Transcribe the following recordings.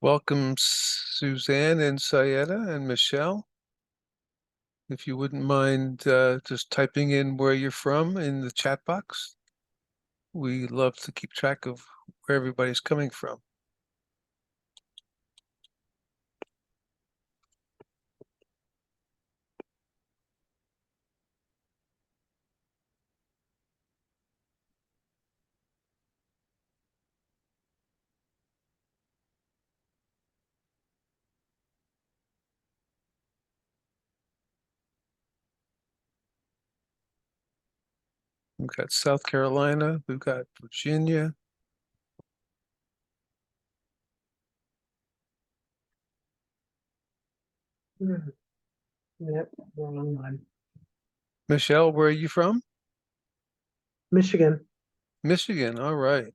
Welcome, Suzanne and Sayeda and Michelle. If you wouldn't mind just typing in where you're from in the chat box, we love to keep track of where everybody's coming from. We've got South Carolina, we've got Virginia. Yep, wrong one. Michelle, where are you from? Michigan. Michigan, all right.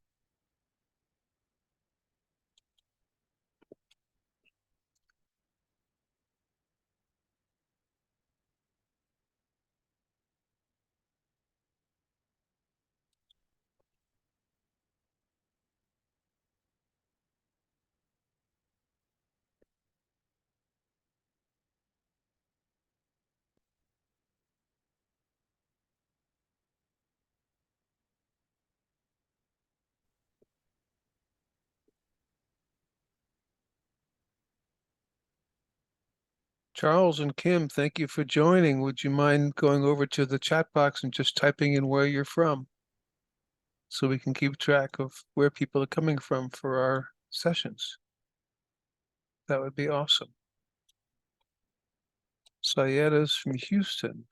Charles and Kim, thank you for joining. Would you mind going over to the chat box and just typing in where you're from so we can keep track of where people are coming from for our sessions? That would be awesome. Sayeda's from Houston.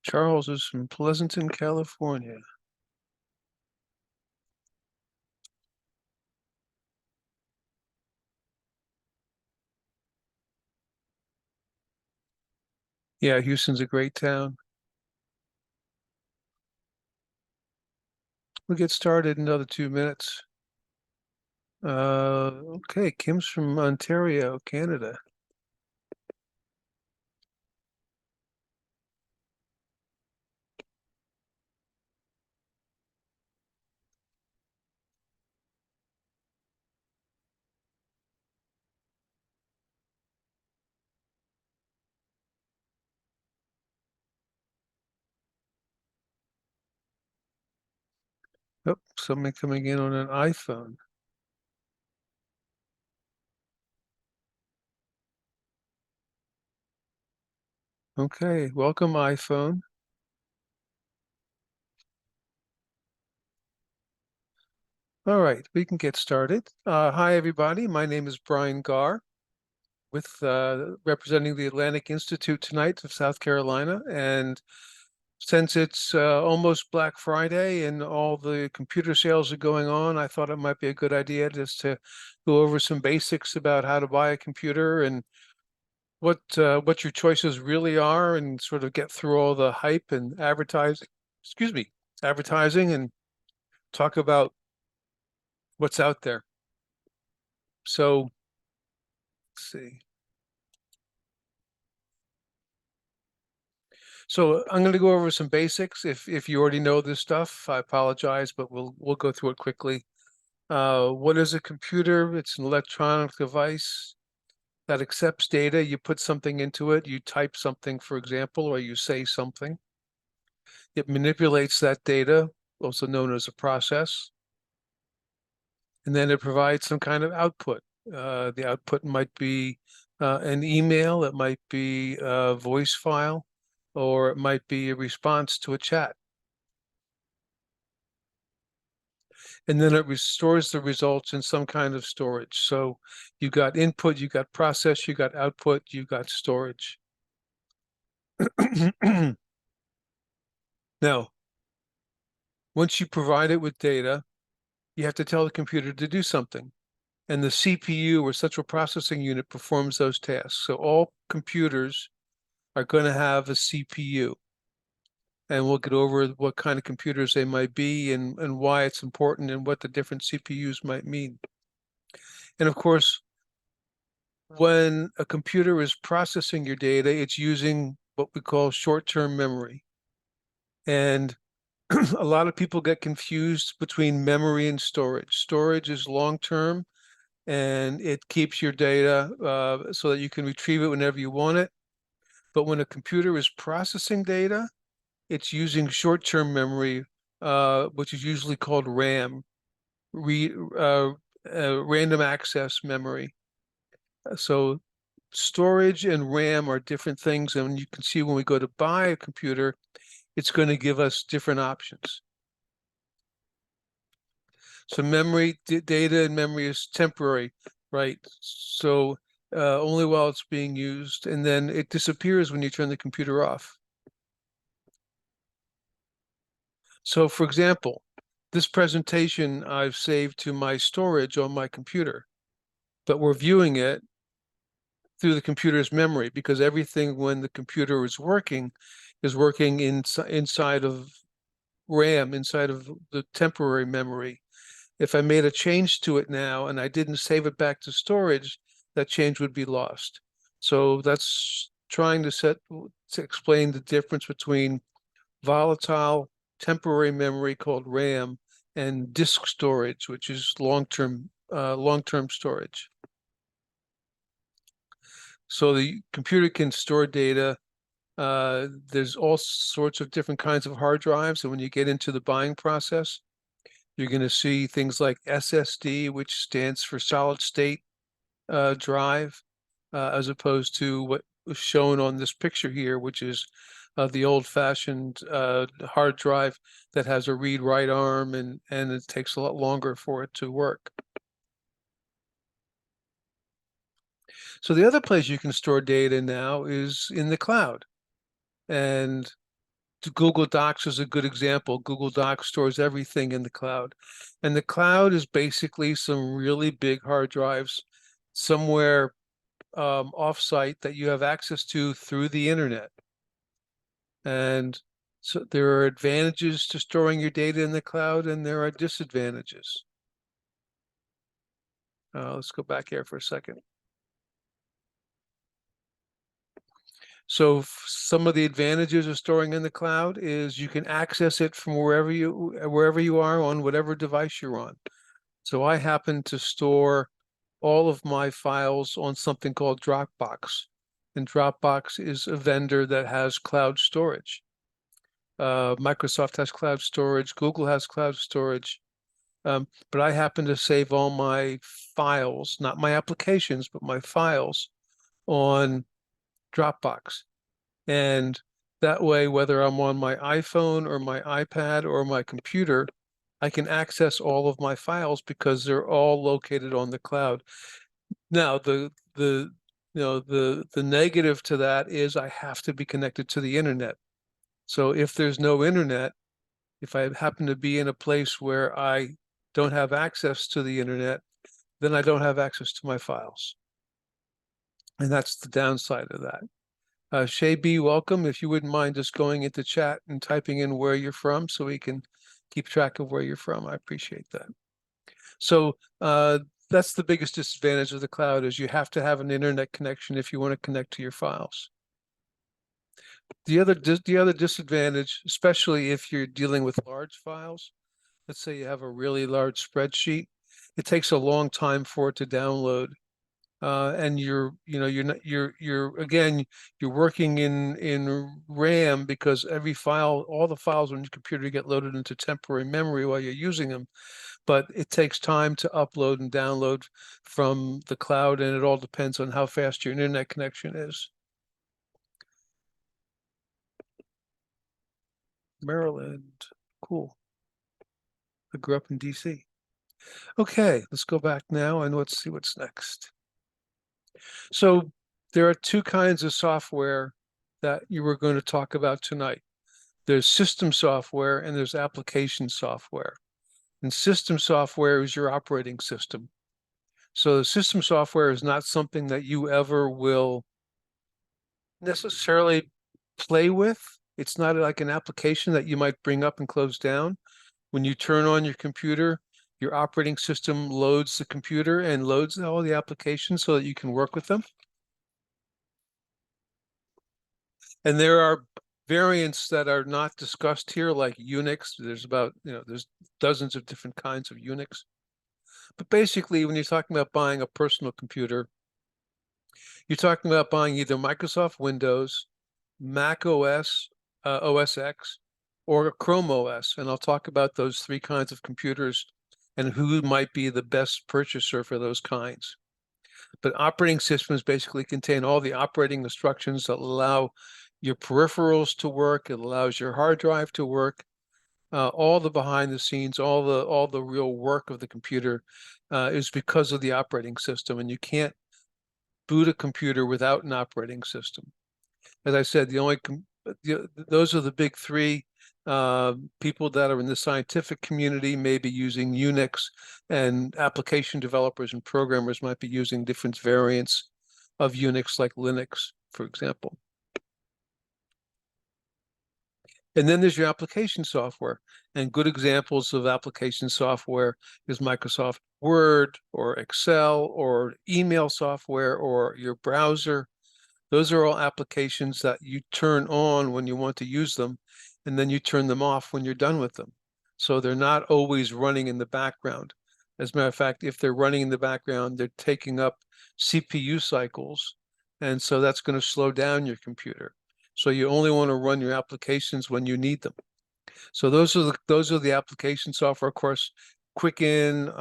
Charles is from Pleasanton, California. Yeah, Houston's a great town. We'll get started in another 2 minutes. Okay, Kim's from Ontario, Canada. Oh, somebody coming in on an iPhone. Okay, welcome iPhone. All right, we can get started. Hi, everybody. My name is Brian Garr with representing the Atlantic Institute tonight of South Carolina. And since it's almost Black Friday and all the computer sales are going on, I thought it might be a good idea just to go over some basics about how to buy a computer and what your choices really are, and sort of get through all the hype and advertising, and talk about what's out there. So, let's see. So I'm going to go over some basics. If you already know this stuff, I apologize, but we'll go through it quickly. What is a computer? It's an electronic device that accepts data. You put something into it, you type something, for example, or you say something. It manipulates that data, also known as a process, and then it provides some kind of output. The output might be an email, it might be a voice file, or it might be a response to a chat. And then it restores the results in some kind of storage. So you got input, you got process, you got output, you got storage. Now, once you provide it with data, you have to tell the computer to do something. And the CPU, or central processing unit, performs those tasks. So all computers are going to have a CPU. and we'll get over what kind of computers they might be and why it's important and what the different CPUs might mean. And of course, when a computer is processing your data, it's using what we call short-term memory. And a lot of people get confused between memory and storage. Storage is long-term, and it keeps your data so that you can retrieve it whenever you want it. But when a computer is processing data, it's using short-term memory, which is usually called RAM, random access memory. So storage and RAM are different things, and you can see when we go to buy a computer, it's going to give us different options. So memory, data and memory is temporary, right? So only while it's being used, and then it disappears when you turn the computer off. So for example, this presentation I've saved to my storage on my computer, but we're viewing it through the computer's memory because everything when the computer is working inside of RAM, inside of the temporary memory. If I made a change to it now and I didn't save it back to storage, that change would be lost. So that's trying to explain the difference between volatile temporary memory called RAM and disk storage, which is long-term storage. So the computer can store data. There's all sorts of different kinds of hard drives, and when you get into the buying process, you're going to see things like SSD, which stands for solid state drive, as opposed to what was shown on this picture here, which is the old-fashioned hard drive that has a read-write arm, and it takes a lot longer for it to work. So the other place you can store data now is in the cloud. And Google Docs is a good example. Google Docs stores everything in the cloud. And the cloud is basically some really big hard drives somewhere off-site that you have access to through the internet. And so there are advantages to storing your data in the cloud, and there are disadvantages. Let's go back here for a second. So some of the advantages of storing in the cloud is you can access it from wherever you are on whatever device you're on. So I happen to store all of my files on something called Dropbox. And Dropbox is a vendor that has cloud storage. Microsoft has cloud storage, Google has cloud storage. But I happen to save all my files, not my applications, but my files on Dropbox. And that way, whether I'm on my iPhone or my iPad or my computer, I can access all of my files because they're all located on the cloud. Now, the negative to that is I have to be connected to the internet. So if there's no internet, if I happen to be in a place where I don't have access to the internet, then I don't have access to my files. And that's the downside of that. Shay B, welcome. If you wouldn't mind just going into chat and typing in where you're from so we can keep track of where you're from, I appreciate that. So that's the biggest disadvantage of the cloud is you have to have an internet connection if you want to connect to your files. The other disadvantage, especially if you're dealing with large files, let's say you have a really large spreadsheet, it takes a long time for it to download. And you're working in RAM because every file, all the files on your computer get loaded into temporary memory while you're using them. But it takes time to upload and download from the cloud, and it all depends on how fast your internet connection is. Maryland, cool. I grew up in DC. Okay, let's go back now and let's see what's next. So there are two kinds of software that you were going to talk about tonight. There's system software and there's application software. And system software is your operating system. So the system software is not something that you ever will necessarily play with, It's not like an application that you might bring up and close down. When you turn on your computer, your operating system loads the computer and loads all the applications so that you can work with them. And there are variants that are not discussed here, like Unix. There's there's dozens of different kinds of Unix. But basically, when you're talking about buying a personal computer, you're talking about buying either Microsoft Windows, Mac OS, OS X, or Chrome OS. And I'll talk about those three kinds of computers and who might be the best purchaser for those kinds. But operating systems basically contain all the operating instructions that allow your peripherals to work. It allows your hard drive to work. All the behind the scenes, all the real work of the computer is because of the operating system, and you can't boot a computer without an operating system. As I said, those are the big three. People that are in the scientific community may be using Unix, and application developers and programmers might be using different variants of Unix, like Linux, for example. And then there's your application software, and good examples of application software is Microsoft Word or Excel or email software or your browser. Those are all applications that you turn on when you want to use them, and then you turn them off when you're done with them. So they're not always running in the background. As a matter of fact, if they're running in the background, they're taking up CPU cycles, and so that's going to slow down your computer. So you only want to run your applications when you need them. So those are the application software. Of course, Quicken,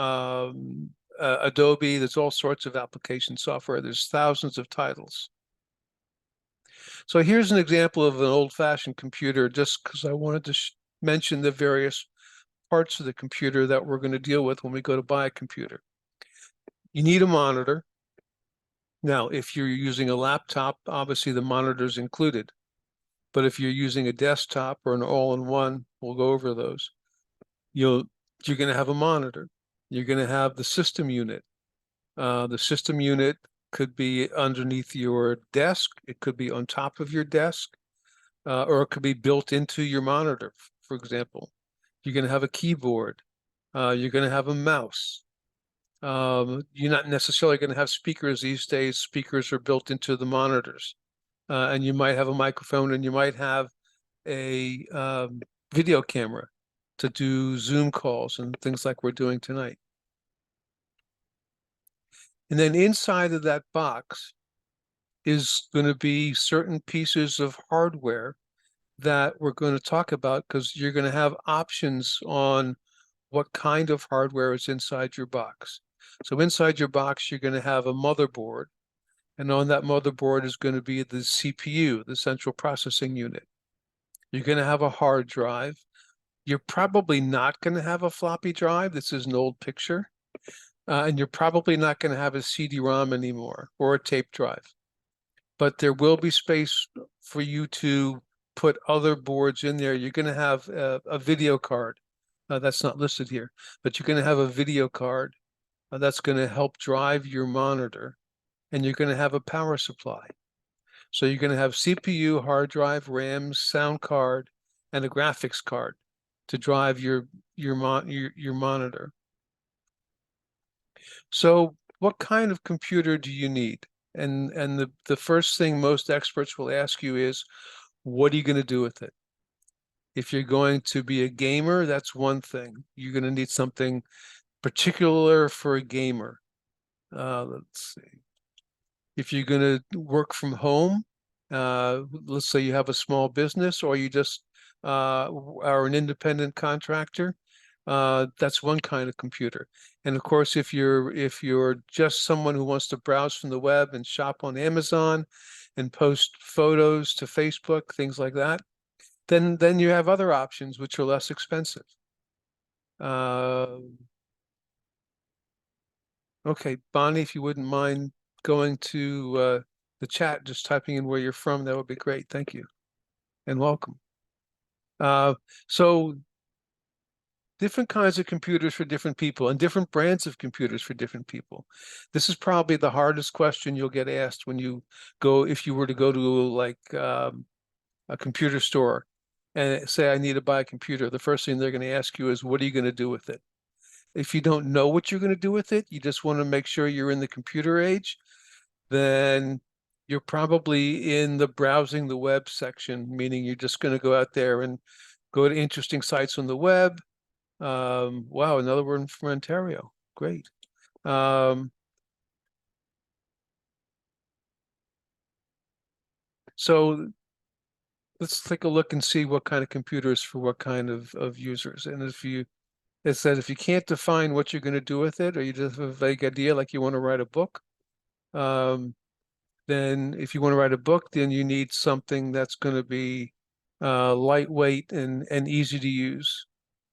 Adobe. There's all sorts of application software. There's thousands of titles. So here's an example of an old-fashioned computer, just because I wanted to mention the various parts of the computer that we're going to deal with when we go to buy a computer. You need a monitor. Now, if you're using a laptop, obviously the monitor is included. But if you're using a desktop or an all-in-one, we'll go over those. You're going to have a monitor. You're going to have the system unit. The system unit could be underneath your desk. It could be on top of your desk, or it could be built into your monitor, for example. You're going to have a keyboard. You're going to have a mouse. You're not necessarily going to have speakers these days. Speakers are built into the monitors. And you might have a microphone, and you might have a video camera to do Zoom calls and things like we're doing tonight. And then inside of that box is going to be certain pieces of hardware that we're going to talk about, because you're going to have options on what kind of hardware is inside your box. So inside your box, you're going to have a motherboard. And on that motherboard is going to be the CPU, the central processing unit. You're going to have a hard drive. You're probably not going to have a floppy drive. This is an old picture. And you're probably not going to have a CD-ROM anymore or a tape drive. But there will be space for you to put other boards in there. You're going to have a video card. That's not listed here, but you're going to have a video card that's going to help drive your monitor. And you're going to have a power supply. So you're going to have CPU, hard drive, RAM, sound card, and a graphics card to drive your monitor. So what kind of computer do you need? And the first thing most experts will ask you is, what are you going to do with it? If you're going to be a gamer, that's one thing. You're going to need something particular for a gamer. Let's see. If you're going to work from home, let's say you have a small business, or you just are an independent contractor, that's one kind of computer. And of course, if you're just someone who wants to browse from the web and shop on Amazon and post photos to Facebook, things like that, then you have other options which are less expensive. Okay, Bonnie, if you wouldn't mind going to the chat, just typing in where you're from, that would be great. Thank you, and welcome. So different kinds of computers for different people, and different brands of computers for different people. This is probably the hardest question you'll get asked when you go, if you were to go to like a computer store, and say, I need to buy a computer, the first thing they're going to ask you is, what are you going to do with it? If you don't know what you're going to do with it, you just want to make sure you're in the computer age, then you're probably in the browsing the web section, meaning you're just going to go out there and go to interesting sites on the web. Wow, another word from Ontario. Great. So let's take a look and see what kind of computers for what kind of users. And it says if you can't define what you're going to do with it, or you just have a vague idea, like you want to write a book, then if you want to write a book, then you need something that's going to be lightweight and easy to use.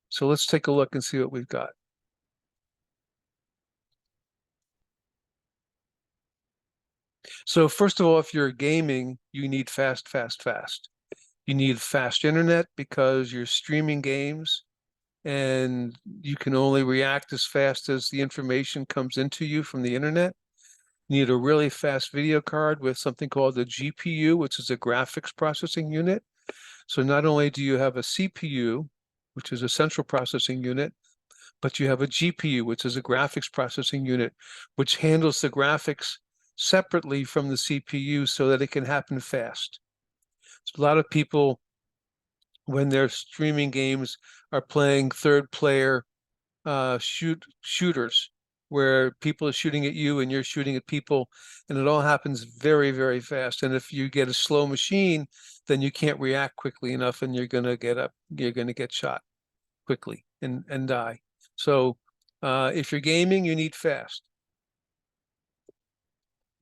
So let's take a look and see what we've got. So first of all, if you're gaming, you need fast. You need fast internet because you're streaming games and you can only react as fast as the information comes into you from the internet. You need a really fast video card with something called the GPU, which is a graphics processing unit. So not only do you have a CPU, which is a central processing unit, but you have a GPU, which is a graphics processing unit, which handles the graphics separately from the CPU so that it can happen fast. So a lot of people, when they're streaming games, are playing third player shooters, where people are shooting at you and you're shooting at people, and it all happens very fast. And if you get a slow machine, then you can't react quickly enough, and you're gonna get shot quickly and die. So if you're gaming, you need fast.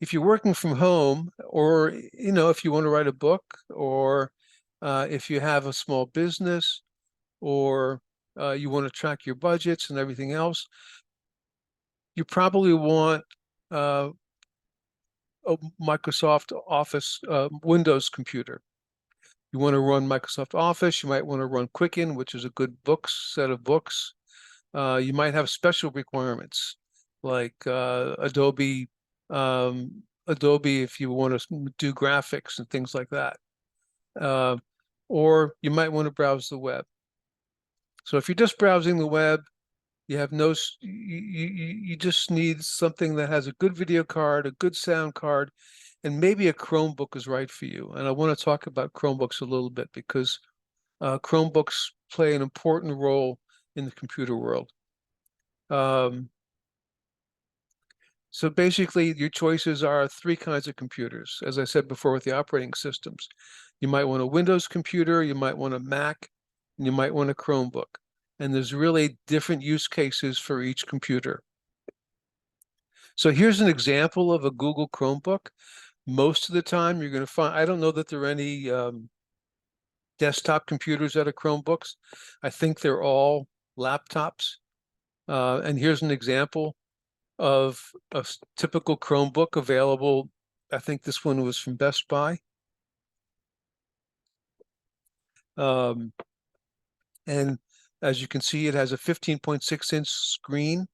If you're working from home, or if you want to write a book, or if you have a small business, or you want to track your budgets and everything else, you probably want a Microsoft Office Windows computer. You want to run Microsoft Office, you might want to run Quicken, which is a good set of books. You might have special requirements like Adobe if you want to do graphics and things like that. Or you might want to browse the web. So if you're just browsing the web, you just need something that has a good video card, a good sound card, and maybe a Chromebook is right for you. And I want to talk about Chromebooks a little bit because Chromebooks play an important role in the computer world. So basically, your choices are three kinds of computers. As I said before with the operating systems, you might want a Windows computer, you might want a Mac, and you might want a Chromebook. And there's really different use cases for each computer. So here's an example of a Google Chromebook. Most of the time, you're going to find, I don't know that there are any desktop computers that are Chromebooks. I think they're all laptops. And here's an example of a typical Chromebook available. I think this one was from Best Buy. And as you can see, it has a 15.6-inch screen.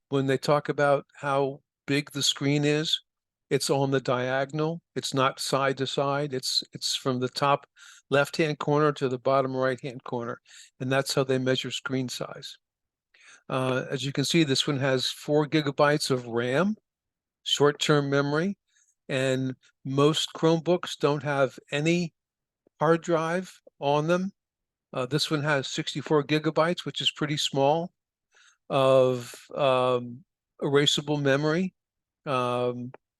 When they talk about how big the screen is, it's on the diagonal. It's not side to side. It's from the top left-hand corner to the bottom right-hand corner. And that's how they measure screen size. As you can see, this one has 4 gigabytes of RAM, short-term memory, and most Chromebooks don't have any hard drive on them. This one has 64 gigabytes, which is pretty small, of erasable memory,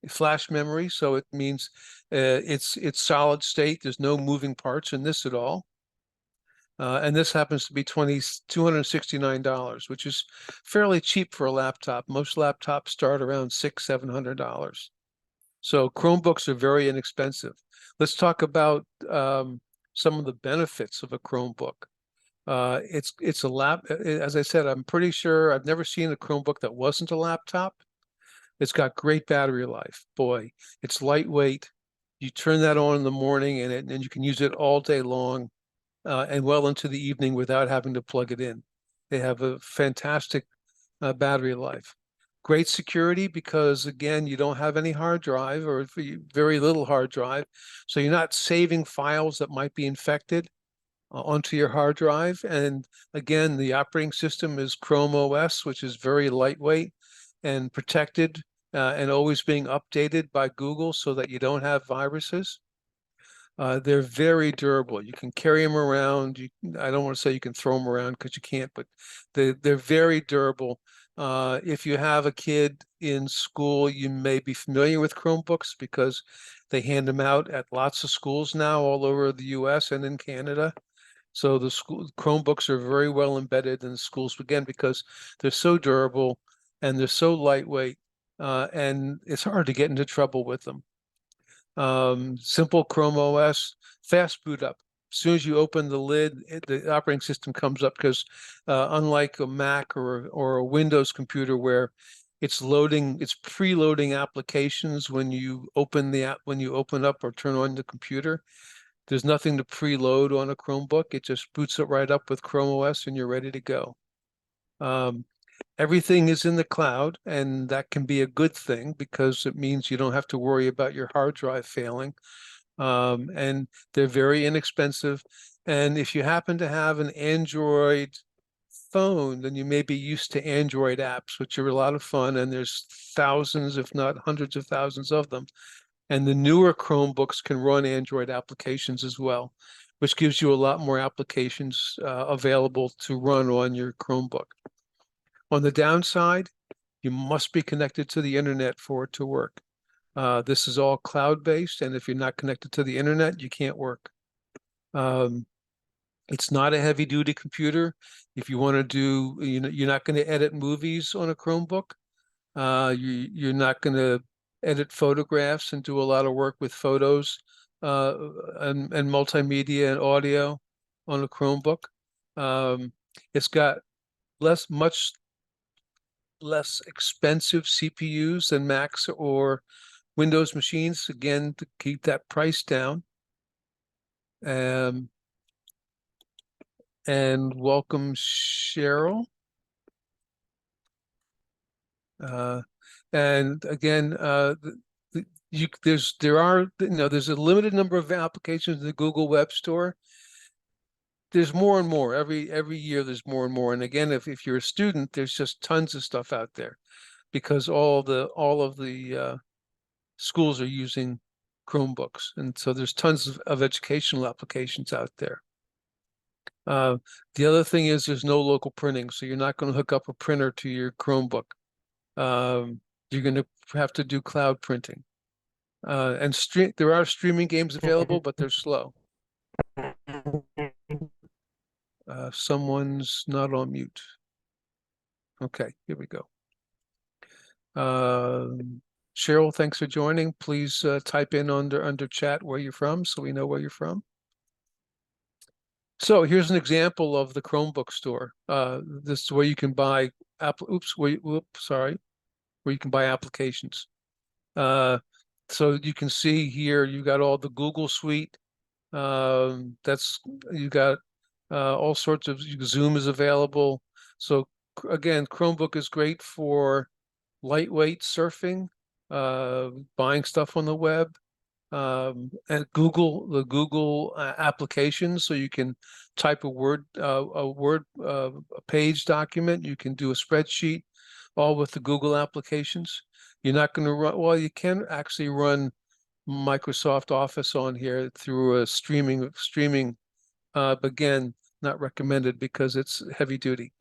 flash memory. So it means it's solid state. There's no moving parts in this at all. And this happens to be $269, which is fairly cheap for a laptop. Most laptops start around $600–700. So Chromebooks are very inexpensive. Let's talk about some of the benefits of a Chromebook. It's a as I said, I'm pretty sure I've never seen a Chromebook that wasn't a laptop. It's got great battery life. Boy, it's lightweight. You turn that on in the morning and you can use it all day long. And well into the evening without having to plug it in. They have a fantastic battery life. Great security because, again, you don't have any hard drive or very little hard drive. So you're not saving files that might be infected onto your hard drive. And again, the operating system is Chrome OS, which is very lightweight and protected and always being updated by Google so that you don't have viruses. They're very durable. You can carry them around. I don't want to say you can throw them around because you can't, but they're very durable. If you have a kid in school, you may be familiar with Chromebooks because they hand them out at lots of schools now all over the US and in Canada. So the school Chromebooks are very well embedded in the schools, again, because they're so durable and they're so lightweight, and it's hard to get into trouble with them. Simple Chrome OS, fast boot up. As soon as you open the lid, the operating system comes up because unlike a Mac or a Windows computer where it's preloading applications when you open the app, when you open up or turn on the computer. There's nothing to preload on a Chromebook. It just boots it right up with Chrome OS and you're ready to go. Everything is in the cloud, and that can be a good thing because it means you don't have to worry about your hard drive failing. And they're very inexpensive. And if you happen to have an Android phone, then you may be used to Android apps, which are a lot of fun. And there's thousands, if not hundreds of thousands of them. And the newer Chromebooks can run Android applications as well, which gives you a lot more applications available to run on your Chromebook. On the downside, you must be connected to the internet for it to work. This is all cloud-based, and if you're not connected to the internet, you can't work. It's not a heavy-duty computer. If you want to do, you're not going to edit movies on a Chromebook. You're not going to edit photographs and do a lot of work with photos and multimedia and audio on a Chromebook. It's got much less expensive CPUs than Macs or Windows machines, again, to keep that price down. And welcome, Cheryl. And again, there's a limited number of applications in the Google Web Store. There's more and more every year. There's more and more. And again, if you're a student, there's just tons of stuff out there because all of the schools are using Chromebooks, and so there's tons of educational applications out there. The other thing is there's no local printing, so you're not going to hook up a printer to your Chromebook. You're going to have to do cloud printing. And there are streaming games available, but they're slow. Someone's not on mute. Okay, here we go. Cheryl, thanks for joining. Please type in under chat where you're from so we know where you're from. So here's an example of the Chromebook store. This is where you can buy where you can buy applications. So you can see here you got all the Google Suite. You got all sorts of Zoom is available. So again, Chromebook is great for lightweight surfing, buying stuff on the web, and the Google applications. So you can type a page document. You can do a spreadsheet, all with the Google applications. You're not going to run. Well, you can actually run Microsoft Office on here through a streaming. But again, not recommended because it's heavy duty.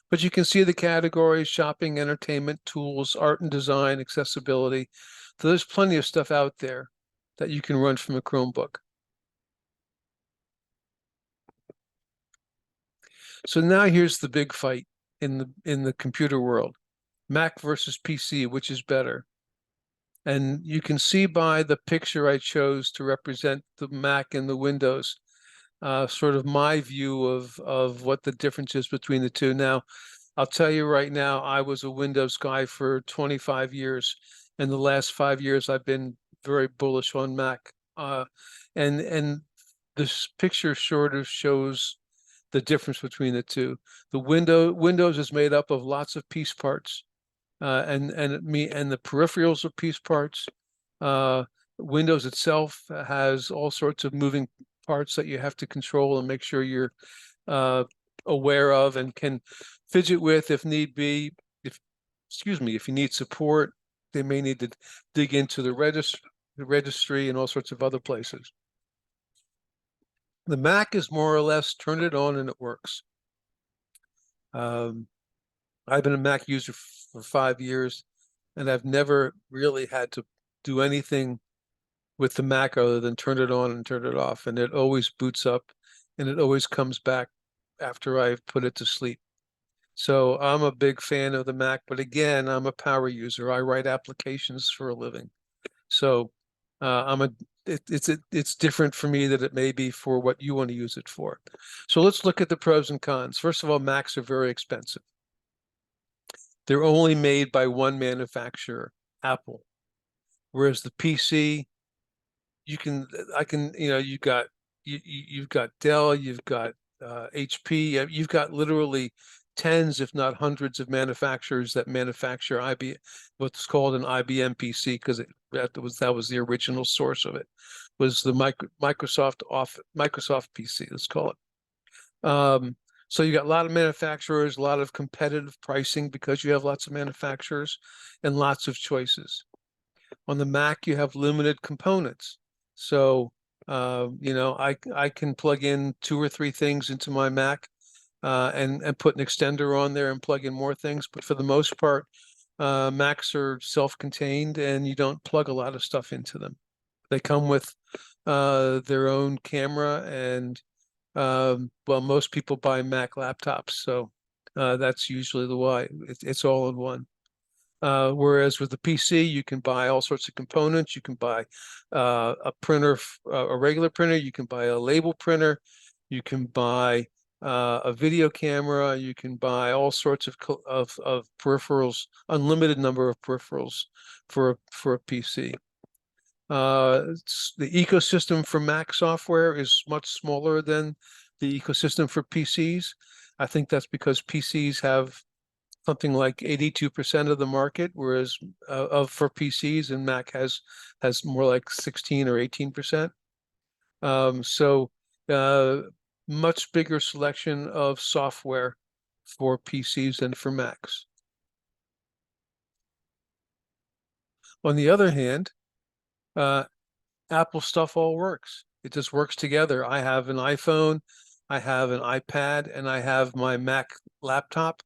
But you can see the categories: shopping, entertainment, tools, art and design, accessibility. So there's plenty of stuff out there that you can run from a Chromebook. So now here's the big fight in the computer world: Mac versus PC, which is better? And you can see by the picture I chose to represent the Mac and the Windows, sort of my view of what the difference is between the two. Now, I'll tell you right now, I was a Windows guy for 25 years. In the last 5 years, I've been very bullish on Mac. And this picture sort of shows the difference between the two. The Windows is made up of lots of piece parts. and the peripherals are piece parts. Windows itself has all sorts of moving parts that you have to control and make sure you're aware of and can fidget with if need be. If you need support, they may need to dig into the registry and all sorts of other places. The Mac is more or less turn it on and it works. I've been a Mac user for 5 years, and I've never really had to do anything with the Mac other than turn it on and turn it off, and it always boots up and it always comes back after I've put it to sleep. So I'm a big fan of the Mac, but again, I'm a power user. I write applications for a living. So it's different for me than it may be for what you want to use it for. So let's look at the pros and cons. First of all, Macs are very expensive. They're only made by one manufacturer, Apple. Whereas the PC, you've got Dell, you've got HP, you've got literally tens, if not hundreds, of manufacturers that manufacture what's called an IBM PC, because that was the original source of it, was the Microsoft PC, let's call it. So you got a lot of manufacturers, a lot of competitive pricing because you have lots of manufacturers and lots of choices. On the Mac, you have limited components. So, I can plug in 2 or 3 things into my Mac and put an extender on there and plug in more things. But for the most part, Macs are self-contained and you don't plug a lot of stuff into them. They come with their own camera and most people buy Mac laptops, so that's usually the why. It's all in one. Whereas with the PC, you can buy all sorts of components. You can buy a printer, a regular printer. You can buy a label printer. You can buy a video camera. You can buy all sorts of peripherals, unlimited number of peripherals for a PC. The ecosystem for Mac software is much smaller than the ecosystem for PCs. I think that's because PCs have something like 82% of the market, whereas for PCs, and Mac has more like 16 or 18%. So much bigger selection of software for PCs than for Macs. On the other hand, Apple stuff all works. It just works together. I have an iPhone, I have an iPad, and I have my Mac laptop,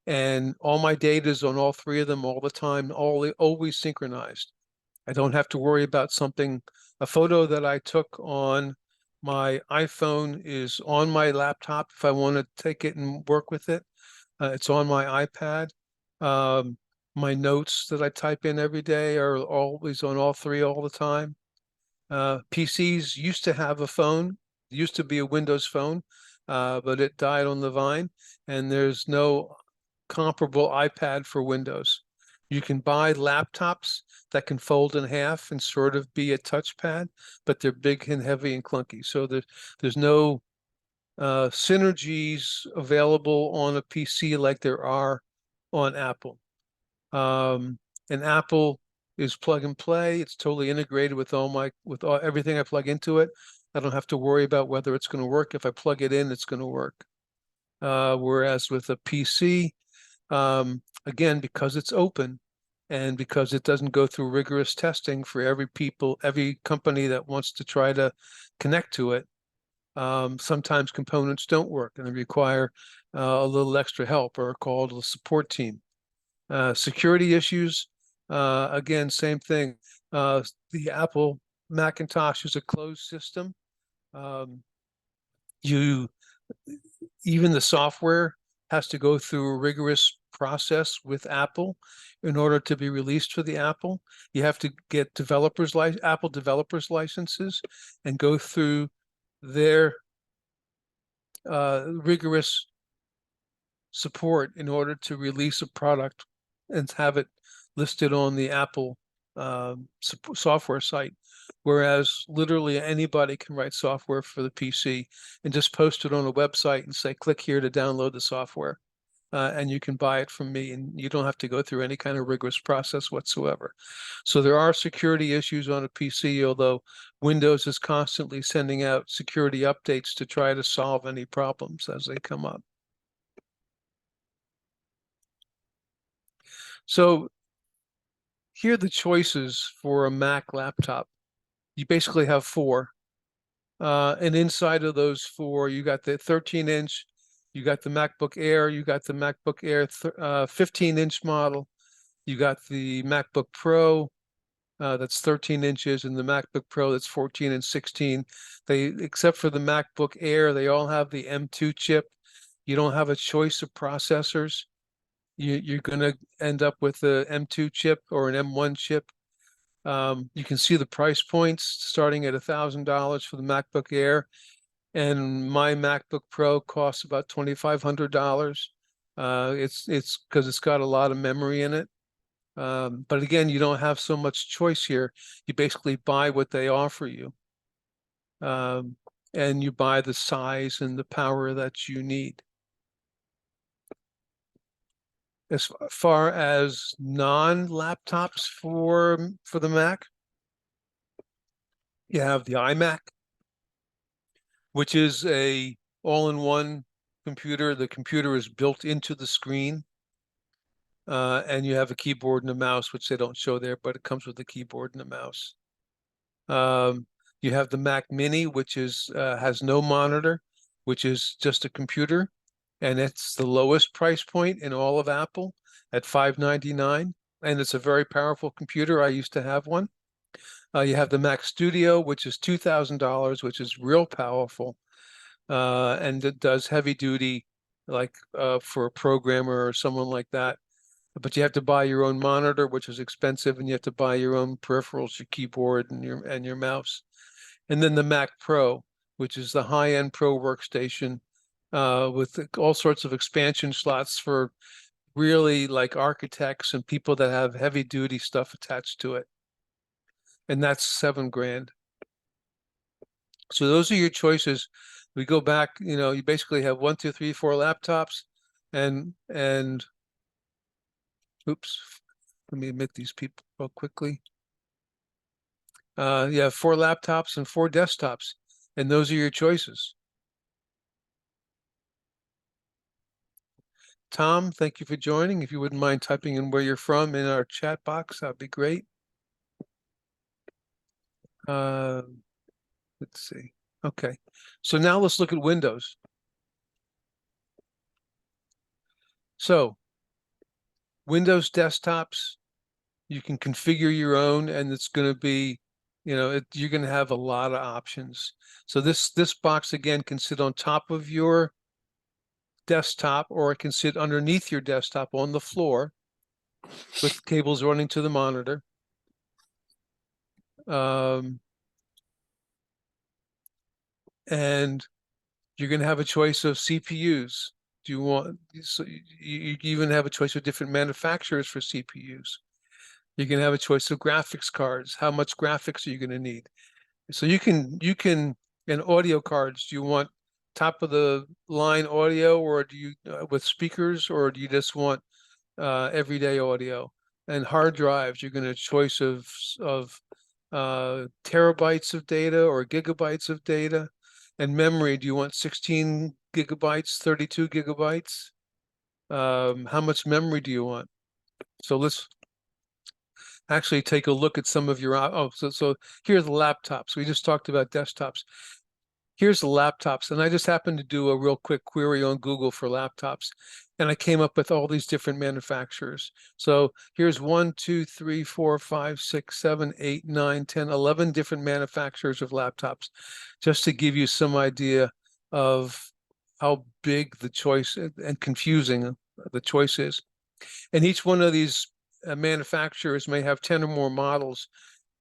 and all my data is on all 3 of them all the time, always synchronized. I don't have to worry about something. A photo that I took on my iPhone is on my laptop if I want to take it and work with it. It's on my iPad. My notes that I type in every day are always on all 3 all the time. PCs used to have a phone, used to be a Windows phone, but it died on the vine, and there's no comparable iPad for Windows. You can buy laptops that can fold in half and sort of be a touchpad, but they're big and heavy and clunky. So there's no synergies available on a PC like there are on Apple. And Apple is plug and play. It's totally integrated with everything I plug into it. I don't have to worry about whether it's going to work. If I plug it in, it's going to work. Whereas with a PC, again, because it's open and because it doesn't go through rigorous testing for every company that wants to try to connect to it, sometimes components don't work and they require a little extra help or are called a support team. Security issues, again, same thing. The Apple Macintosh is a closed system. Even the software has to go through a rigorous process with Apple in order to be released for the Apple. You have to get Apple developers licenses and go through their rigorous support in order to release a product and have it listed on the Apple software site. Whereas literally anybody can write software for the PC and just post it on a website and say, click here to download the software. and you can buy it from me, and you don't have to go through any kind of rigorous process whatsoever. So there are security issues on a PC, although Windows is constantly sending out security updates to try to solve any problems as they come up. So here are the choices for a Mac laptop. You basically have four. And inside of those four, you got the 13-inch, you got the MacBook Air, you got the MacBook Air 15-inch model, you got the MacBook Pro that's 13 inches, and the MacBook Pro that's 14 and 16. Except for the MacBook Air, they all have the M2 chip. You don't have a choice of processors. You're going to end up with a M2 chip or an M1 chip. You can see the price points starting at $1,000 for the MacBook Air, and my MacBook Pro costs about $2,500. It's because it's got a lot of memory in it. But again, you don't have so much choice here. You basically buy what they offer you, and you buy the size and the power that you need. As far as non-laptops for the Mac, you have the iMac, which is a all-in-one computer. The computer is built into the screen, and you have a keyboard and a mouse, which they don't show there, but it comes with a keyboard and a mouse. You have the Mac Mini, which has no monitor, which is just a computer. And it's the lowest price point in all of Apple at $599. And it's a very powerful computer. I used to have one. You have the Mac Studio, which is $2,000, which is real powerful. And it does heavy duty, like for a programmer or someone like that. But you have to buy your own monitor, which is expensive, and you have to buy your own peripherals, your keyboard and your mouse. And then the Mac Pro, which is the high-end Pro workstation, with all sorts of expansion slots for really like architects and people that have heavy duty stuff attached to it. And that's $7,000. So those are your choices. We go back, you basically have 1, 2, 3, 4 laptops, and oops, let me admit these people real quickly. You have 4 laptops and 4 desktops, and those are your choices. Tom, thank you for joining. If you wouldn't mind typing in where you're from in our chat box, that'd be great. Let's see. Okay, so now let's look at Windows. So Windows desktops, you can configure your own, and it's going to be, you're going to have a lot of options. So this box again can sit on top of your desktop, or it can sit underneath your desktop on the floor with cables running to the monitor. And you're going to have a choice of CPUs. So you even have a choice of different manufacturers for CPUs. You can have a choice of graphics cards. How much graphics are you going to need? So you can, and audio cards, do you want top of the line audio, or do you with speakers, or do you just want everyday audio? And hard drives, you're going to choice of terabytes of data or gigabytes of data. And memory, do you want 16 gigabytes, 32 gigabytes? How much memory do you want? So let's actually take a look at some of your, so here's the laptops. We just talked about desktops. Here's the laptops, and I just happened to do a real quick query on Google for laptops, and I came up with all these different manufacturers. So here's 1, 2, 3, 4, 5, 6, 7, 8, 9, 10, 11 different manufacturers of laptops, just to give you some idea of how big the choice and confusing the choice is. And each one of these manufacturers may have 10 or more models,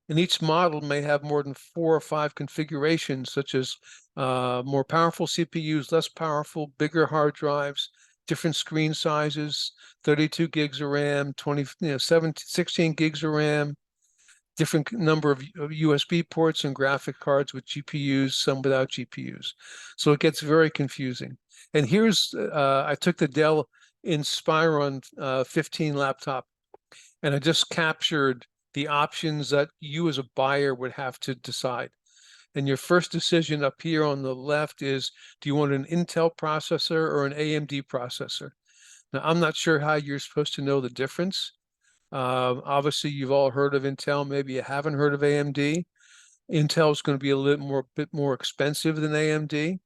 and each model may have more than 4 or 5 configurations, such as more powerful CPUs, less powerful, bigger hard drives, different screen sizes, 32 gigs of RAM, 16 gigs of RAM, different number of USB ports and graphic cards with GPUs, some without GPUs. So it gets very confusing. And here's, I took the Dell Inspiron 15 laptop, and I just captured the options that you as a buyer would have to decide. And your first decision up here on the left is, do you want an Intel processor or an AMD processor? Now, I'm not sure how you're supposed to know the difference. Obviously, you've all heard of Intel. Maybe you haven't heard of AMD. Intel is going to be a bit more expensive than AMD.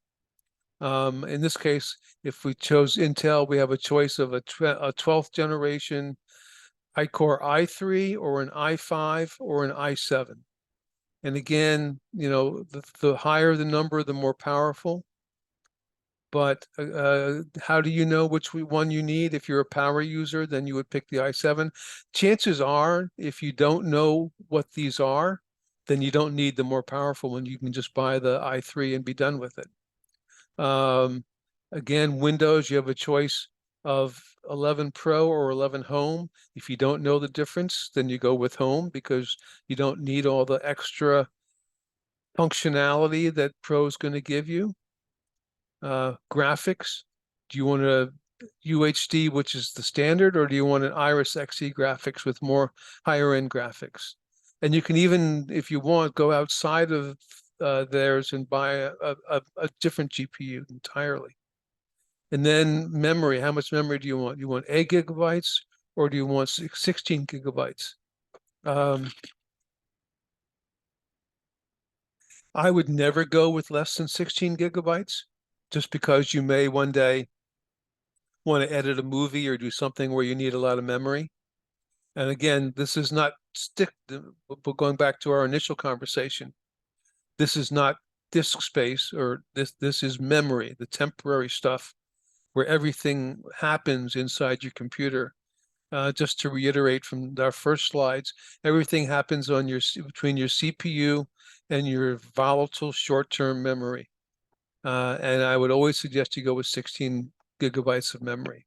In this case, if we chose Intel, we have a choice of a 12th generation iCore i3 or an i5 or an i7. And again, you know, the higher the number, the more powerful. But how do you know which one you need? If you're a power user, then you would pick the i7. Chances are, if you don't know what these are, then you don't need the more powerful one. You can just buy the i3 and be done with it. Again, Windows, you have a choice of 11 Pro or 11 Home. If you don't know the difference, then you go with Home because you don't need all the extra functionality that Pro is going to give you. Graphics, do you want a UHD, which is the standard, or do you want an Iris Xe graphics with more higher end graphics? And you can even, if you want, go outside of theirs and buy a different GPU entirely. And then memory, how much memory do you want? You want 8 gigabytes or do you want 16 gigabytes? I would never go with less than 16 gigabytes, just because you may one day want to edit a movie or do something where you need a lot of memory. And again, this is not going back to our initial conversation. This is not disk space, or this is memory, the temporary stuff where everything happens inside your computer. Just to reiterate from our first slides, everything happens on between your CPU and your volatile short-term memory. And I would always suggest you go with 16 gigabytes of memory.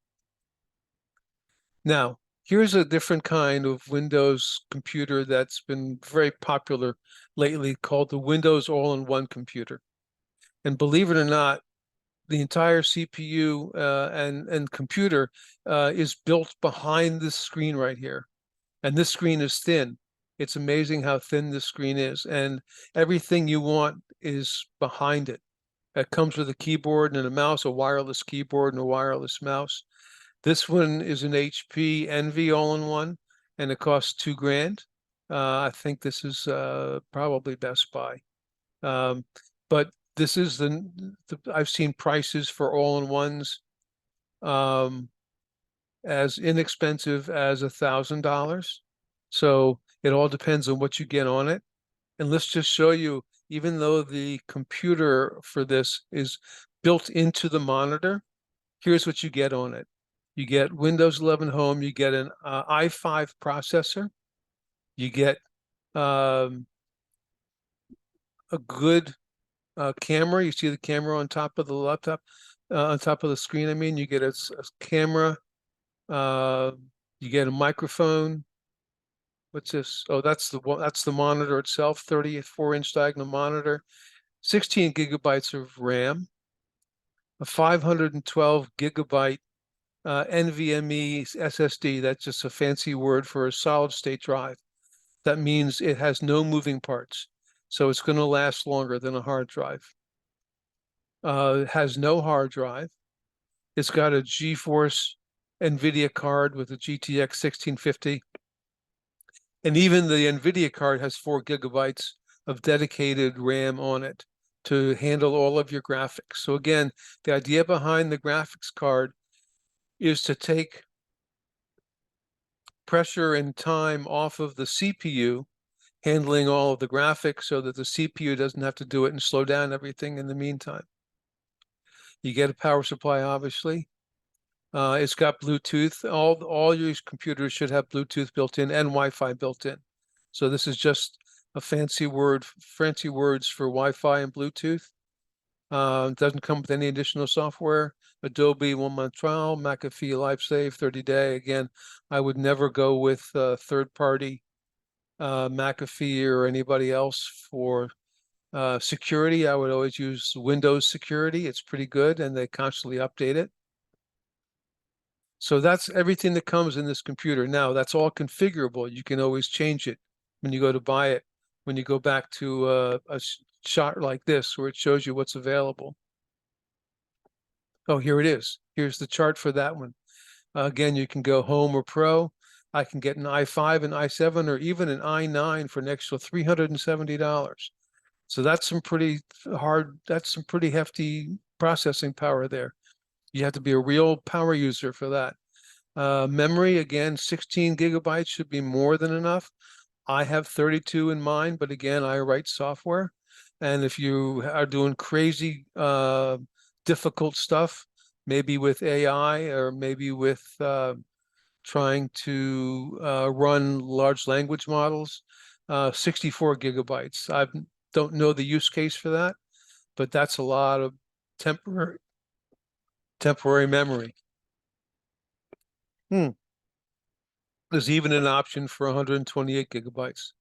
Now, here's a different kind of Windows computer that's been very popular lately, called the Windows All-in-One computer. And believe it or not, the entire CPU and computer is built behind this screen right here. And this screen is thin. It's amazing how thin this screen is. And everything you want is behind it. It comes with a keyboard and a mouse, a wireless keyboard and a wireless mouse. This one is an HP Envy all-in-one, and it costs $2,000. I think this is probably Best Buy. But this is I've seen prices for all-in-ones as inexpensive as $1,000. So it all depends on what you get on it. And let's just show you, even though the computer for this is built into the monitor, here's what you get on it. You get Windows 11 Home, you get an i5 processor, you get a good camera. You see the camera on top of the laptop, on top of the screen. I mean, you get a camera, you get a microphone. What's this? Oh, that's the monitor itself, 34-inch diagonal monitor, 16 gigabytes of RAM, a 512 gigabyte NVMe SSD. That's just a fancy word for a solid state drive. That means it has no moving parts. So it's going to last longer than a hard drive. It has no hard drive. It's got a GeForce NVIDIA card with a GTX 1650. And even the NVIDIA card has 4 gigabytes of dedicated RAM on it to handle all of your graphics. So again, the idea behind the graphics card is to take pressure and time off of the CPU handling all of the graphics so that the CPU doesn't have to do it and slow down everything in the meantime. You get a power supply, obviously. It's got Bluetooth. All your computers should have Bluetooth built in and Wi-Fi built in. So this is just a fancy words for Wi-Fi and Bluetooth. It doesn't come with any additional software. Adobe 1-month trial, McAfee LifeSave 30-day. Again, I would never go with third-party McAfee or anybody else for security. I would always use Windows Security. It's pretty good, and they constantly update it. So that's everything that comes in this computer. Now, that's all configurable. You can always change it when you go to buy it, when you go back to a shot like this where it shows you what's available. Oh, here it is. Here's the chart for that one. Again, you can go Home or Pro. I can get an i5, an i7, or even an i9 for an extra $370. So that's some pretty that's some pretty hefty processing power there. You have to be a real power user for that. Memory, again, 16 gigabytes should be more than enough. I have 32 in mine, but again, I write software. And if you are doing crazy, difficult stuff, maybe with AI or maybe with trying to run large language models, 64 gigabytes. I don't know the use case for that, but that's a lot of temporary memory. There's even an option for 128 gigabytes.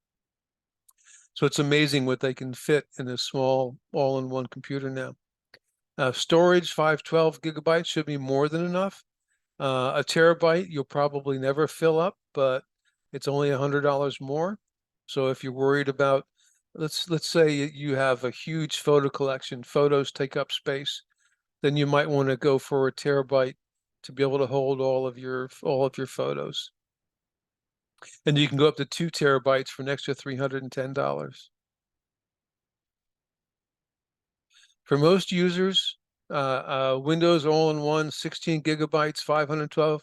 So it's amazing what they can fit in a small all-in-one computer now. Storage, 512 gigabytes should be more than enough. A terabyte, you'll probably never fill up, but it's only $100 more. So if you're worried about, let's say you have a huge photo collection, photos take up space, then you might want to go for a terabyte to be able to hold all of your photos. And you can go up to 2 terabytes for an extra $310. For most users, Windows all-in-one, 16 gigabytes, 512,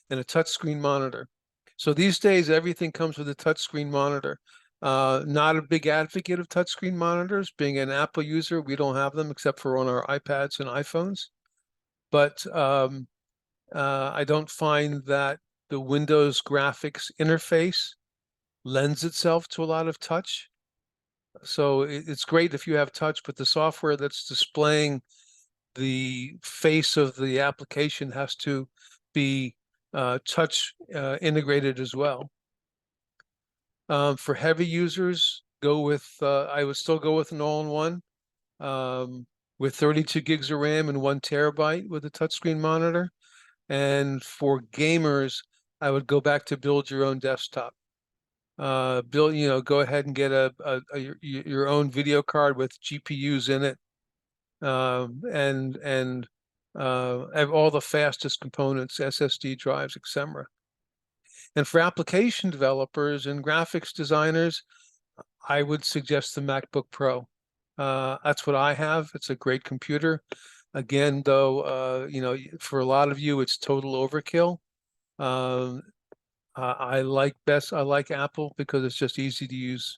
and a touchscreen monitor. So these days, everything comes with a touchscreen monitor. Not a big advocate of touchscreen monitors. Being an Apple user, we don't have them except for on our iPads and iPhones. But I don't find that the Windows graphics interface lends itself to a lot of touch. So it's great if you have touch, but the software that's displaying the face of the application has to be touch integrated as well. For heavy users, I would still go with an all-in-one with 32 gigs of RAM and 1 terabyte with a touchscreen monitor. And for gamers, I would go back to build your own desktop. Go ahead and get your own video card with GPUs in it, and have all the fastest components, SSD drives, etc. And for application developers and graphics designers, I would suggest the MacBook Pro. That's what I have. It's a great computer. Again, though, for a lot of you, it's total overkill. I like Apple because it's just easy to use.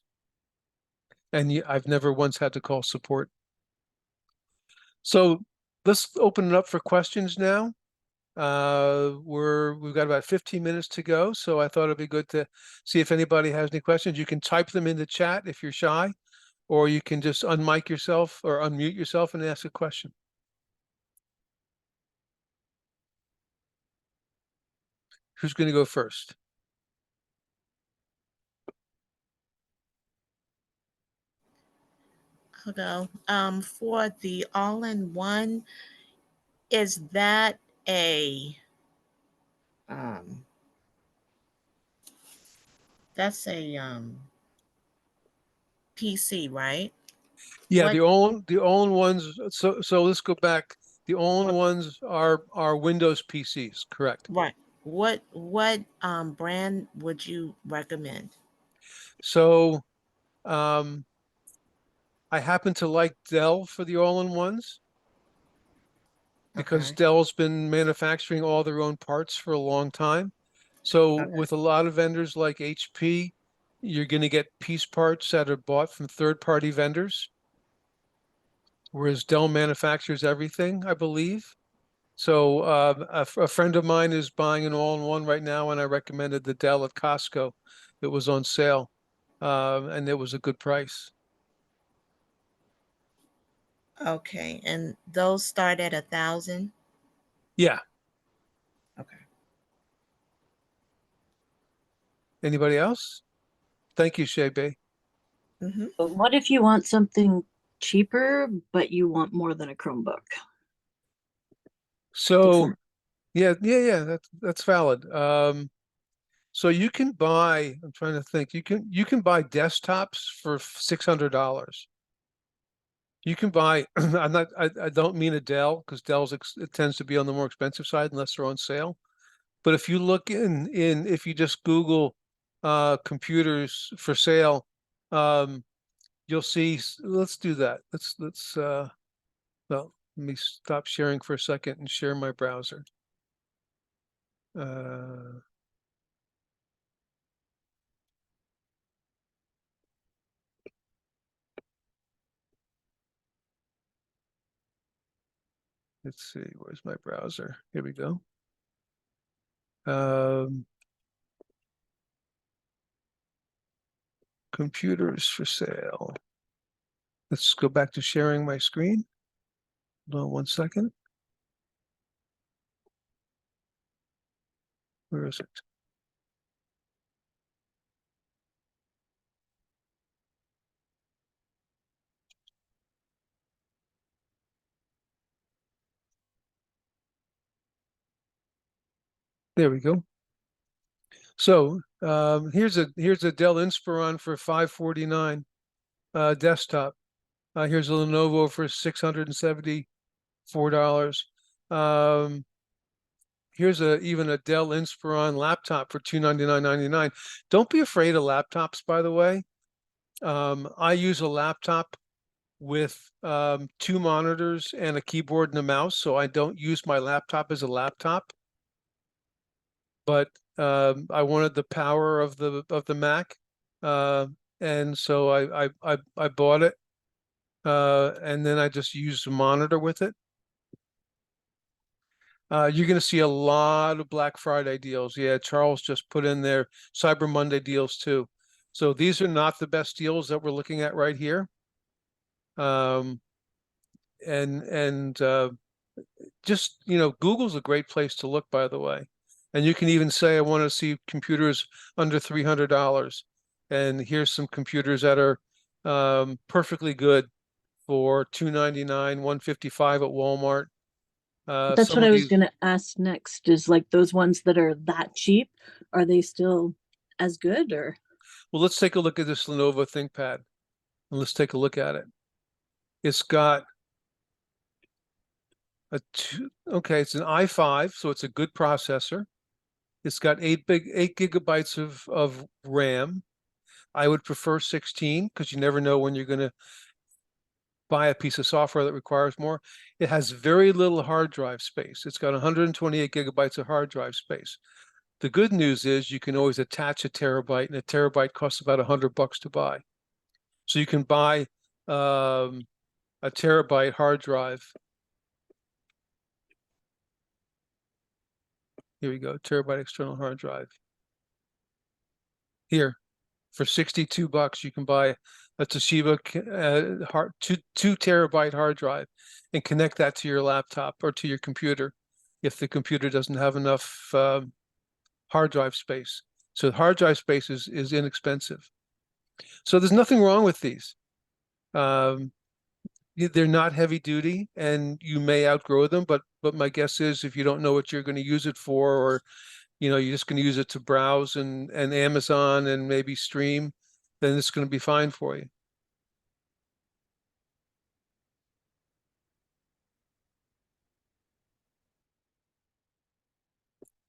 And I've never once had to call support. So let's open it up for questions now. We've got about 15 minutes to go, so I thought it'd be good to see if anybody has any questions. You can type them in the chat if you're shy, or you can just unmic yourself or unmute yourself and ask a question. Who's going to go first? I'll go. For the all-in-one, is that that's a PC, right? Yeah, What the all-in-ones. So let's go back. The all-in-ones are Windows PCs, correct? right? What brand would you recommend? So I happen to like Dell for the all-in-ones because Okay. Dell's been manufacturing all their own parts for a long time. So Okay. with a lot of vendors like HP, you're going to get piece parts that are bought from third-party vendors, whereas Dell manufactures everything, I believe. So a friend of mine is buying an all-in-one right now, and I recommended the Dell at Costco. It was on sale, and it was a good price. Okay. And those start at 1,000? Yeah. Okay. Anybody else? Thank you, Shay Bay. Mm-hmm. But what if you want something cheaper, but you want more than a Chromebook? So, Yeah, that's valid. So you can buy, I'm trying to think, you can buy desktops for $600. You can buy, I don't mean a Dell, because it tends to be on the more expensive side unless they're on sale. But if you look if you just Google computers for sale, um, you'll see, let's do that. Well, let me stop sharing for a second and share my browser. Uh, let's see, where's my browser? Here we go. Um, computers for sale. Let's go back to sharing my screen. Hold on 1 second. Where is it? There we go. So here's a Dell Inspiron for $549 desktop. Here's a Lenovo for $674. Here's even a Dell Inspiron laptop for $299.99. Don't be afraid of laptops, by the way. I use a laptop with 2 monitors and a keyboard and a mouse, so I don't use my laptop as a laptop. But I wanted the power of the Mac, and so I bought it, and then I just used a monitor with it. You're going to see a lot of Black Friday deals. Yeah, Charles just put in there Cyber Monday deals too. So these are not the best deals that we're looking at right here. Um, and just, Google's a great place to look, by the way. And you can even say, I want to see computers under $300. And here's some computers that are perfectly good for $299, $155 at Walmart. That's Some what of I was these, gonna ask next, is like those ones that are that cheap, are they still as good or? well, let's take a look at this Lenovo ThinkPad. And let's take a look at it. It's got it's an i5, so it's a good processor. It's got 8 gigabytes of RAM. I would prefer 16 because you never know when you're going to buy a piece of software that requires more. It has very little hard drive space. It's got 128 gigabytes of hard drive space. The good news is you can always attach a terabyte, and a terabyte costs about $100 to buy. So you can buy a terabyte hard drive. Here we go, terabyte external hard drive. Here, for $62, you can buy a Toshiba 2 terabyte hard drive and connect that to your laptop or to your computer if the computer doesn't have enough hard drive space. So hard drive space is inexpensive. So there's nothing wrong with these. They're not heavy duty, and you may outgrow them, but my guess is if you don't know what you're going to use it for, or you're just going to use it to browse and Amazon and maybe stream, then it's going to be fine for you.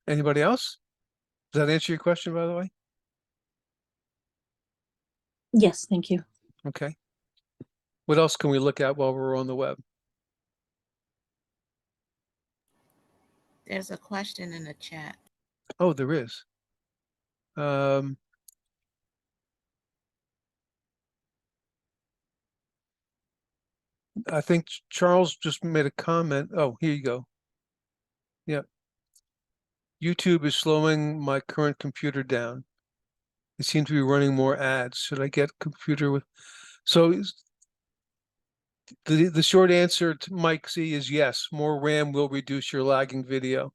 Anybody else? Does that answer your question, by the way? Yes, thank you. Okay. What else can we look at while we're on the web? There's a question in the chat. Oh, there is. I think Charles just made a comment. Oh, here you go. Yeah. YouTube is slowing my current computer down. It seems to be running more ads. Should I get a computer with? So the short answer to Mike Z is yes. More RAM will reduce your lagging video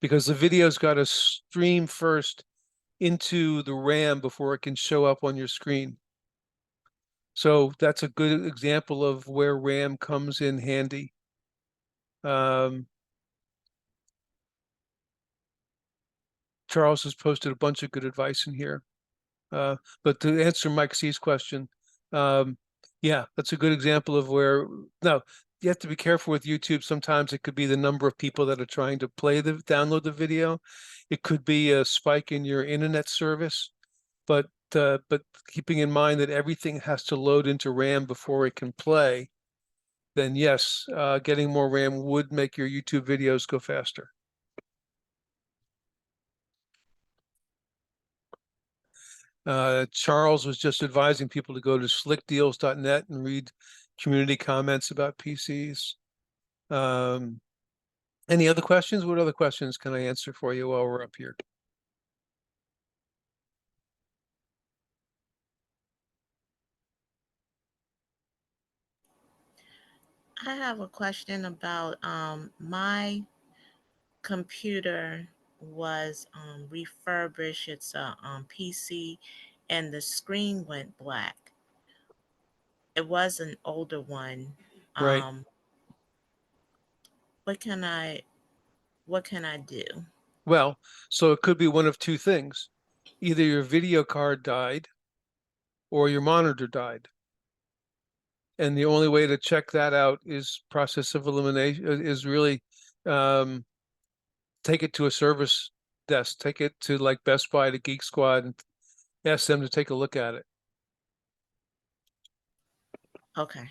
because the video's got to stream first into the RAM before it can show up on your screen. So that's a good example of where RAM comes in handy. Charles has posted a bunch of good advice in here. But to answer Mike C's question, yeah, that's a good example of where, now, you have to be careful with YouTube. Sometimes it could be the number of people that are trying to download the video. It could be a spike in your internet service, but keeping in mind that everything has to load into RAM before it can play, then yes, getting more RAM would make your YouTube videos go faster. Charles was just advising people to go to slickdeals.net and read community comments about PCs. Any other questions? What other questions can I answer for you while we're up here? I have a question about my computer was refurbished. It's a PC, and the screen went black. It was an older one. Right. Um, what can I what can I do? Well, so it could be one of two things. Either your video card died or your monitor died. And the only way to check that out is process of elimination, is really take it to a service desk, take it to like Best Buy, to Geek Squad, and ask them to take a look at it. Okay.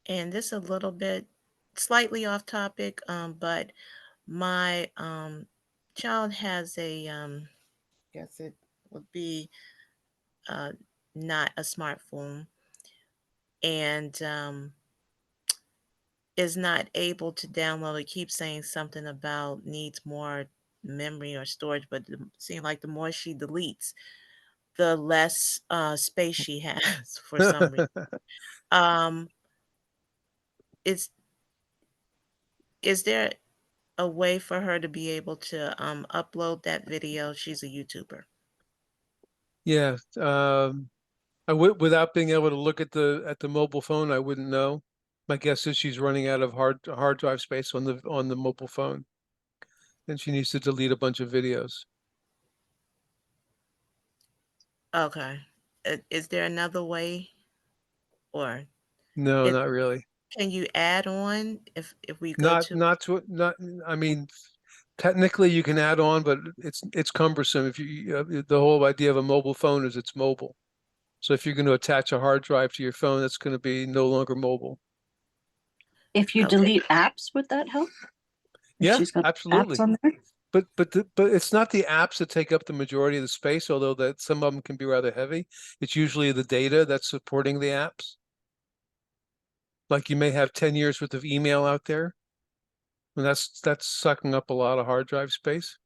And this a little bit slightly off topic, but my child has a guess it would be uh, not a smartphone, and is not able to download. It keeps saying something about needs more memory or storage, but it seems like the more she deletes, the less space she has for some reason. Um, is is there a way for her to be able to upload that video? She's a YouTuber. Yeah, I would, without being able to look at the mobile phone, I wouldn't know. My guess is she's running out of hard drive space on the mobile phone, and she needs to delete a bunch of videos. Okay. Is there another way, or No, it, not really. can you add on if we go Not to? not to not. I mean, technically you can add on, but it's cumbersome. If the whole idea of a mobile phone is it's mobile. So if you're going to attach a hard drive to your phone, that's going to be no longer mobile. If you Okay. delete apps, would that help? If Yeah, she's got absolutely. apps on there? But it's not the apps that take up the majority of the space, although that some of them can be rather heavy. It's usually the data that's supporting the apps. Like you may have 10 years worth of email out there, and that's sucking up a lot of hard drive space.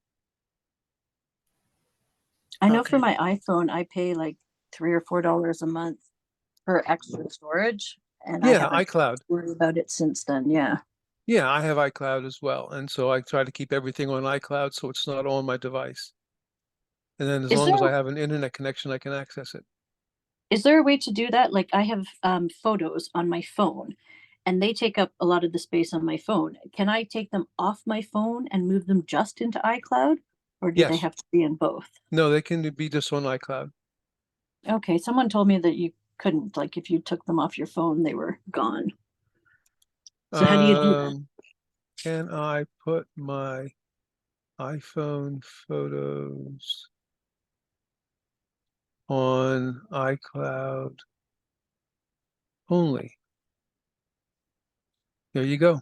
I know for Okay. my iPhone, I pay like $3 or $4 a month for extra storage, and I Yeah, haven't iCloud. worried about it since then. Yeah. Yeah, I have iCloud as well. And so I try to keep everything on iCloud so it's not on my device. And then as Is long there as I have an internet connection, I can access it. is there a way to do that? Like I have photos on my phone, and they take up a lot of the space on my phone. Can I take them off my phone and move them just into iCloud, or do they Yes. have to be in both? No, they can be just on iCloud. Okay, someone told me that you couldn't. Like if you took them off your phone, they were gone. So how do you do that? Can I put my iPhone photos on iCloud only? There you go.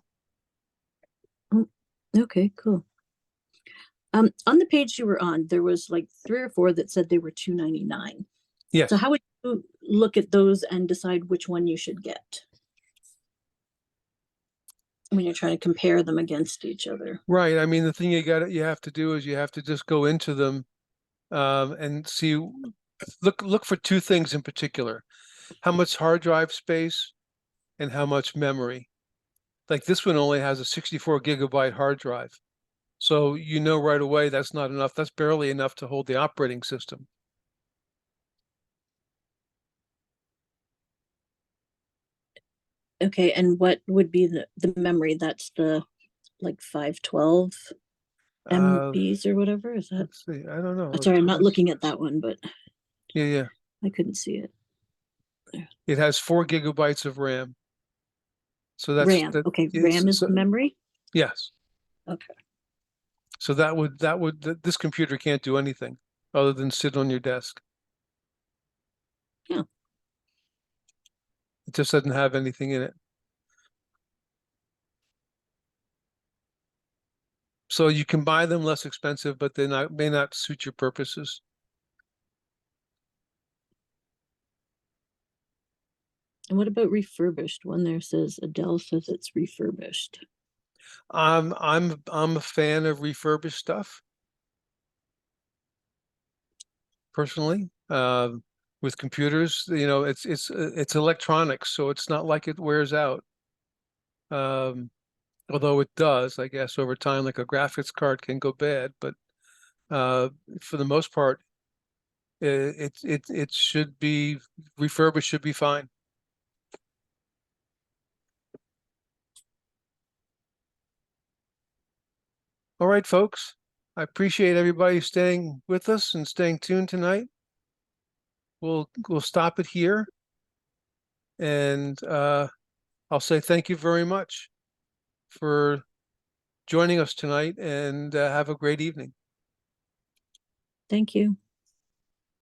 Okay, cool. On the page you were on, there was like 3 or 4 that said they were $2.99. Yes. So how would you look at those and decide which one you should get when you're trying to compare them against each other? Right. I mean, the thing you have to do is you have to just go into them and see, look for two things in particular: how much hard drive space and how much memory. Like this one only has a 64 gigabyte hard drive. So you know right away that's not enough. That's barely enough to hold the operating system. Okay, and what would be the memory? That's the like 512 Uh, MBs or whatever? Is that? let's see, I don't know. Sorry, I'm not looking at that one, but Yeah, yeah. I couldn't see it. It has 4 gigabytes of RAM. So that's RAM. that. Okay, yes, RAM is so- the memory. Yes. Okay. So this computer can't do anything other than sit on your desk. Yeah. It just doesn't have anything in it. So you can buy them less expensive, but they may not suit your purposes. And what about refurbished? One there says Adele says it's refurbished. I'm a fan of refurbished stuff. Personally, with computers, it's electronics, so it's not like it wears out. Although it does, I guess, over time, like a graphics card can go bad, but for the most part, it should be refurbished, should be fine. All right, folks. I appreciate everybody staying with us and staying tuned tonight. We'll stop it here, and I'll say thank you very much for joining us tonight, and have a great evening. Thank you.